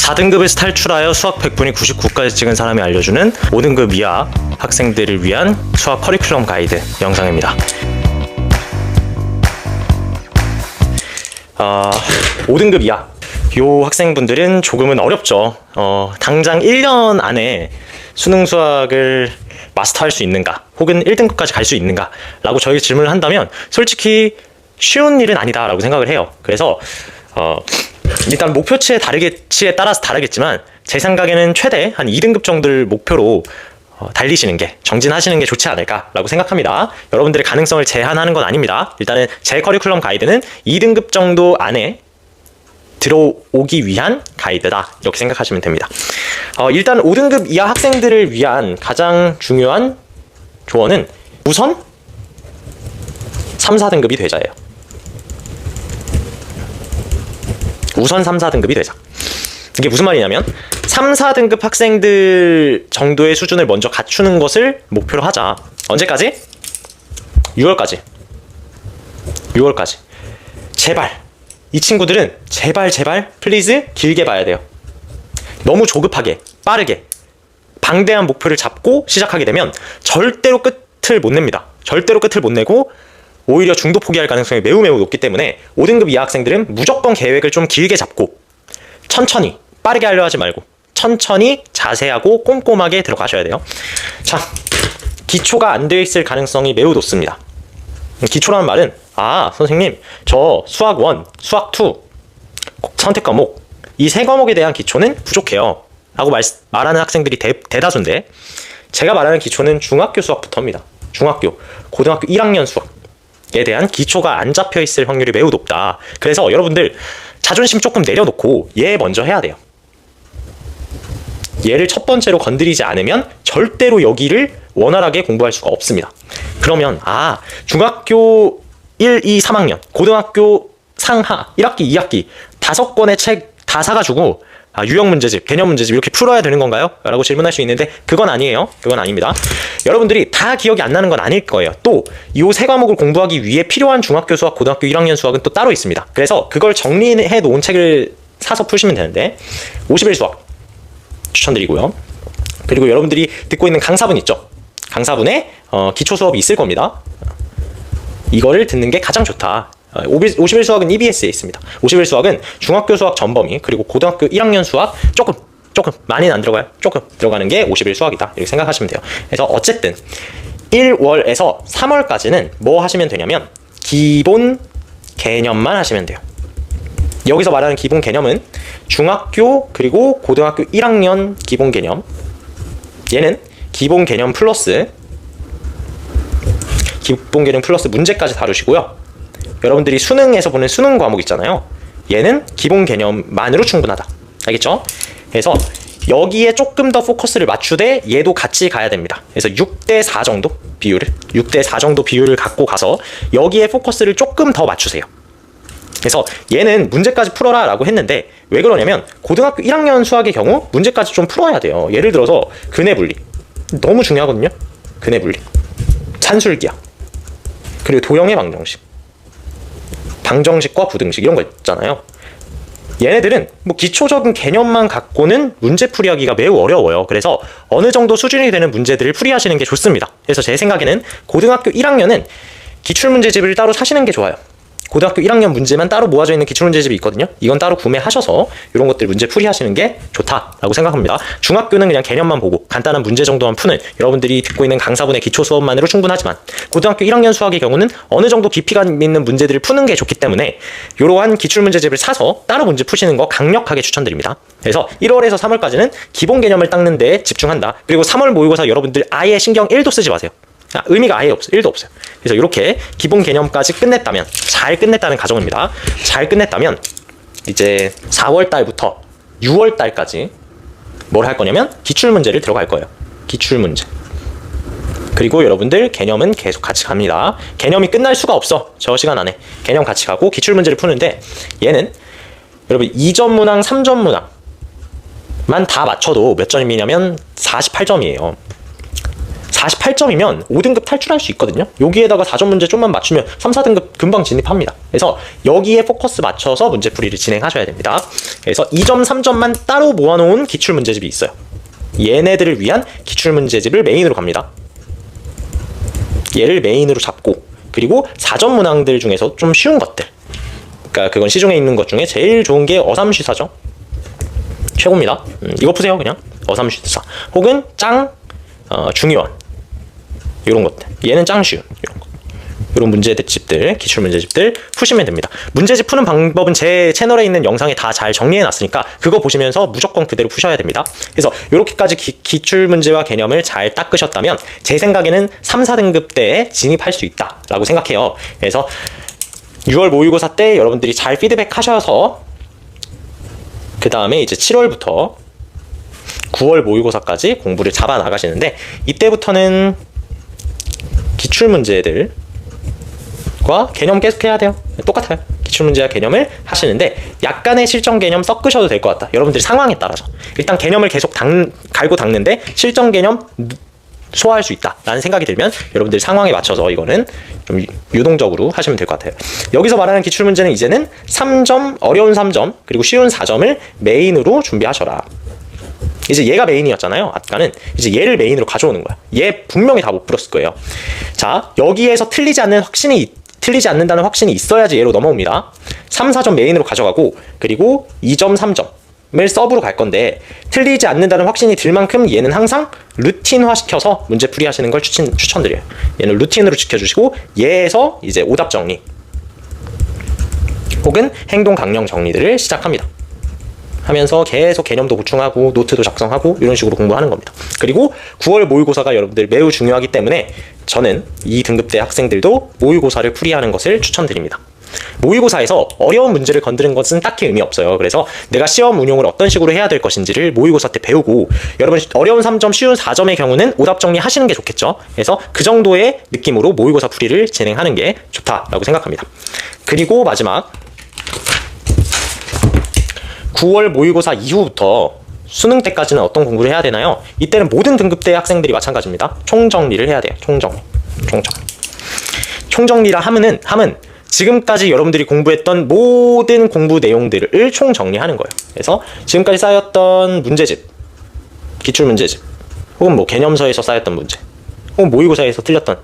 4등급에서 탈출하여 수학 100분이 99까지 찍은 사람이 알려주는 5등급 이하 학생들을 위한 수학 커리큘럼 가이드 영상입니다. 5등급 이하 요 학생분들은 조금은 어렵죠. 당장 1년 안에 수능 수학을 마스터할 수 있는가 혹은 1등급까지 갈 수 있는가 라고 저에게 질문을 한다면 솔직히 쉬운 일은 아니다 라고 생각을 해요. 그래서 일단 목표치에 따라서 다르겠지만 제 생각에는 최대 한 2등급 정도를 목표로 달리시는 게, 정진하시는 게 좋지 않을까라고 생각합니다. 여러분들의 가능성을 제한하는 건 아닙니다. 일단은 제 커리큘럼 가이드는 2등급 정도 안에 들어오기 위한 가이드다 이렇게 생각하시면 됩니다. 일단 5등급 이하 학생들을 위한 가장 중요한 조언은 우선 3, 4등급이 되자예요. 우선 3, 4등급이 되자. 이게 무슨 말이냐면 3, 4등급 학생들 정도의 수준을 먼저 갖추는 것을 목표로 하자. 언제까지? 6월까지. 제발 이 친구들은 제발 플리즈 길게 봐야 돼요. 너무 조급하게 빠르게 방대한 목표를 잡고 시작하게 되면 절대로 끝을 못 냅니다. 절대로 끝을 못 내고 오히려 중도 포기할 가능성이 매우 높기 때문에 5등급 이하 학생들은 무조건 계획을 좀 길게 잡고 천천히, 빠르게 하려 하지 말고 천천히 자세하고 꼼꼼하게 들어가셔야 돼요. 자, 기초가 안 되어 있을 가능성이 매우 높습니다. 기초라는 말은 선생님 저 수학 1, 수학 2 선택 과목 이 세 과목에 대한 기초는 부족해요 라고 말하는 학생들이 대다수인데, 제가 말하는 기초는 중학교 수학부터입니다. 중학교, 고등학교 1학년 수학에 대한 기초가 안 잡혀 있을 확률이 매우 높다. 그래서 여러분들 자존심 조금 내려놓고 얘 먼저 해야 돼요. 얘를 첫 번째로 건드리지 않으면 절대로 여기를 원활하게 공부할 수가 없습니다. 그러면 중학교 1, 2, 3학년, 고등학교 상하 1학기, 2학기 5권의 책 다 사가지고 유형 문제집, 개념 문제집 이렇게 풀어야 되는 건가요? 라고 질문할 수 있는데 그건 아니에요. 그건 아닙니다. 여러분들이 다 기억이 안 나는 건 아닐 거예요. 또 이 세 과목을 공부하기 위해 필요한 중학교 수학, 고등학교 1학년 수학은 또 따로 있습니다. 그래서 그걸 정리해 놓은 책을 사서 푸시면 되는데 50일 수학 추천드리고요. 그리고 여러분들이 듣고 있는 강사분 있죠? 강사분의 기초 수업이 있을 겁니다. 이거를 듣는 게 가장 좋다. 50일 수학은 EBS에 있습니다. 50일 수학은 중학교 수학 전범위 그리고 고등학교 1학년 수학 조금 많이는 안 들어가요. 조금 들어가는 게 50일 수학이다 이렇게 생각하시면 돼요. 그래서 어쨌든 1월에서 3월까지는 뭐 하시면 되냐면 기본 개념만 하시면 돼요. 여기서 말하는 기본 개념은 중학교 그리고 고등학교 1학년 기본 개념, 얘는 기본 개념 플러스 문제까지 다루시고요. 여러분들이 수능에서 보는 수능 과목 있잖아요. 얘는 기본 개념만으로 충분하다. 알겠죠? 그래서 여기에 조금 더 포커스를 맞추되 얘도 같이 가야 됩니다. 그래서 6대4 정도 비율을 갖고 가서 여기에 포커스를 조금 더 맞추세요. 그래서 얘는 문제까지 풀어라 라고 했는데 왜 그러냐면 고등학교 1학년 수학의 경우 문제까지 좀 풀어야 돼요. 예를 들어서 근해 분리 너무 중요하거든요. 근해 분리, 산술기하, 그리고 도형의 방정식과 부등식 이런 거 있잖아요. 얘네들은 뭐 기초적인 개념만 갖고는 문제 풀이하기가 매우 어려워요. 그래서 어느 정도 수준이 되는 문제들을 풀이하시는 게 좋습니다. 그래서 제 생각에는 고등학교 1학년은 기출문제집을 따로 사시는 게 좋아요. 고등학교 1학년 문제만 따로 모아져 있는 기출문제집이 있거든요. 이건 따로 구매하셔서 이런 것들 문제 풀이하시는 게 좋다라고 생각합니다. 중학교는 그냥 개념만 보고 간단한 문제 정도만 푸는 여러분들이 듣고 있는 강사분의 기초 수업만으로 충분하지만 고등학교 1학년 수학의 경우는 어느 정도 깊이가 있는 문제들을 푸는 게 좋기 때문에 이러한 기출문제집을 사서 따로 문제 푸시는 거 강력하게 추천드립니다. 그래서 1월에서 3월까지는 기본 개념을 닦는 데 집중한다. 그리고 3월 모의고사 여러분들 아예 신경 1도 쓰지 마세요. 의미가 아예 없어요. 1도 없어요. 그래서 이렇게 기본 개념까지 끝냈다면, 잘 끝냈다는 가정입니다. 잘 끝냈다면 이제 4월 달부터 6월 달까지 뭘 할 거냐면 기출문제를 들어갈 거예요. 기출문제. 그리고 여러분들 개념은 계속 같이 갑니다. 개념이 끝날 수가 없어. 저 시간 안에 개념 같이 가고 기출문제를 푸는데 얘는 여러분 2점 문항, 3점 문항만 다 맞춰도 몇 점이냐면 48점이에요. 48점이면 5등급 탈출할 수 있거든요. 여기에다가 4점 문제 좀만 맞추면 3, 4등급 금방 진입합니다. 그래서 여기에 포커스 맞춰서 문제풀이를 진행하셔야 됩니다. 그래서 2점, 3점만 따로 모아놓은 기출문제집이 있어요. 얘네들을 위한 기출문제집을 메인으로 갑니다. 얘를 메인으로 잡고, 그리고 4점 문항들 중에서 좀 쉬운 것들, 그러니까 그건 시중에 있는 것 중에 제일 좋은 게 어삼쉬사죠. 최고입니다. 이거 푸세요. 그냥 어삼쉬사 혹은 짱 중의원, 이런 것들. 얘는 짱 쉬운 이런 거. 이런 문제집들, 기출 문제집들 푸시면 됩니다. 문제집 푸는 방법은 제 채널에 있는 영상에 다 잘 정리해 놨으니까 그거 보시면서 무조건 그대로 푸셔야 됩니다. 그래서 이렇게까지 기출 문제와 개념을 잘 닦으셨다면 제 생각에는 3, 4등급 때에 진입할 수 있다라고 생각해요. 그래서 6월 모의고사 때 여러분들이 잘 피드백 하셔서 그 다음에 이제 7월부터 9월 모의고사까지 공부를 잡아 나가시는데, 이때부터는 기출문제들과 개념 계속 해야 돼요. 똑같아요. 기출문제와 개념을 하시는데 약간의 실전 개념 섞으셔도 될 것 같다. 여러분들 상황에 따라서 일단 개념을 계속 갈고 닦는데 실전 개념 소화할 수 있다라는 생각이 들면 여러분들 상황에 맞춰서 이거는 좀 유동적으로 하시면 될 것 같아요. 여기서 말하는 기출문제는 이제는 3점, 어려운 3점, 그리고 쉬운 4점을 메인으로 준비하셔라. 이제 얘가 메인이었잖아요. 아까는 이제 얘를 메인으로 가져오는 거야. 얘 분명히 다 못 풀었을 거예요. 자, 여기에서 틀리지 않는다는 확신이 있어야지 얘로 넘어옵니다. 3, 4점 메인으로 가져가고, 그리고 2점, 3점을 서브로 갈 건데, 틀리지 않는다는 확신이 들 만큼 얘는 항상 루틴화 시켜서 문제풀이 하시는 걸 추천드려요. 얘는 루틴으로 지켜주시고, 얘에서 이제 오답 정리 혹은 행동 강령 정리들을 시작합니다. 하면서 계속 개념도 보충하고 노트도 작성하고 이런 식으로 공부하는 겁니다. 그리고 9월 모의고사가 여러분들 매우 중요하기 때문에 저는 이 등급대 학생들도 모의고사를 풀이하는 것을 추천드립니다. 모의고사에서 어려운 문제를 건드는 것은 딱히 의미 없어요. 그래서 내가 시험 운용을 어떤 식으로 해야 될 것인지를 모의고사 때 배우고, 여러분 어려운 3점, 쉬운 4점의 경우는 오답 정리 하시는 게 좋겠죠. 그래서 그 정도의 느낌으로 모의고사 풀이를 진행하는 게 좋다라고 생각합니다. 그리고 마지막 9월 모의고사 이후부터 수능 때까지는 어떤 공부를 해야 되나요? 이때는 모든 등급대 학생들이 마찬가지입니다. 총정리를 해야 돼요. 총정리라 함은 지금까지 여러분들이 공부했던 모든 공부 내용들을 총정리하는 거예요. 그래서 지금까지 쌓였던 문제집, 기출문제집, 혹은 뭐 개념서에서 쌓였던 문제, 혹은 모의고사에서 틀렸던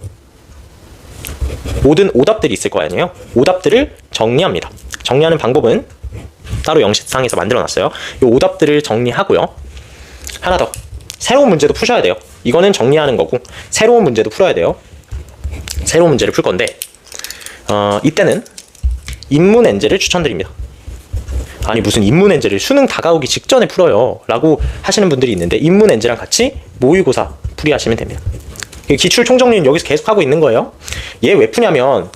모든 오답들이 있을 거 아니에요. 오답들을 정리합니다. 정리하는 방법은 따로 영상에서 만들어놨어요. 이 오답들을 정리하고요. 하나 더, 새로운 문제도 푸셔야 돼요. 이거는 정리하는 거고 새로운 문제도 풀어야 돼요. 새로운 문제를 풀 건데 이때는 인문엔제를 추천드립니다. 아니 무슨 인문엔제를 수능 다가오기 직전에 풀어요 라고 하시는 분들이 있는데, 인문엔제랑 같이 모의고사 풀이하시면 됩니다. 기출 총정리는 여기서 계속 하고 있는 거예요. 얘 왜 푸냐면,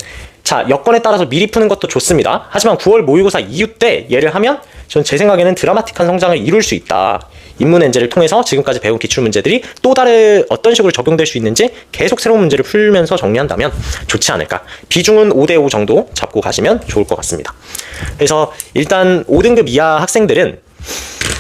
자, 여건에 따라서 미리 푸는 것도 좋습니다. 하지만 9월 모의고사 이후 때 얘를 하면 전 제 생각에는 드라마틱한 성장을 이룰 수 있다. 인문엔제를 통해서 지금까지 배운 기출문제들이 또 다른 어떤 식으로 적용될 수 있는지 계속 새로운 문제를 풀면서 정리한다면 좋지 않을까. 비중은 5대5 정도 잡고 가시면 좋을 것 같습니다. 그래서 일단 5등급 이하 학생들은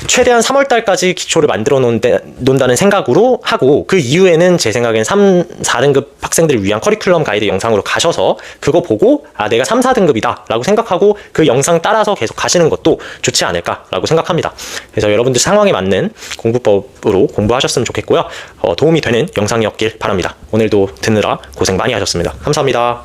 최대한 3월달까지 기초를 만들어 놓는다는 생각으로 하고, 그 이후에는 제 생각엔 3, 4등급 학생들을 위한 커리큘럼 가이드 영상으로 가셔서 그거 보고 내가 3, 4등급이다 라고 생각하고 그 영상 따라서 계속 가시는 것도 좋지 않을까 라고 생각합니다. 그래서 여러분들 상황에 맞는 공부법으로 공부하셨으면 좋겠고요. 도움이 되는 영상이었길 바랍니다. 오늘도 듣느라 고생 많이 하셨습니다. 감사합니다.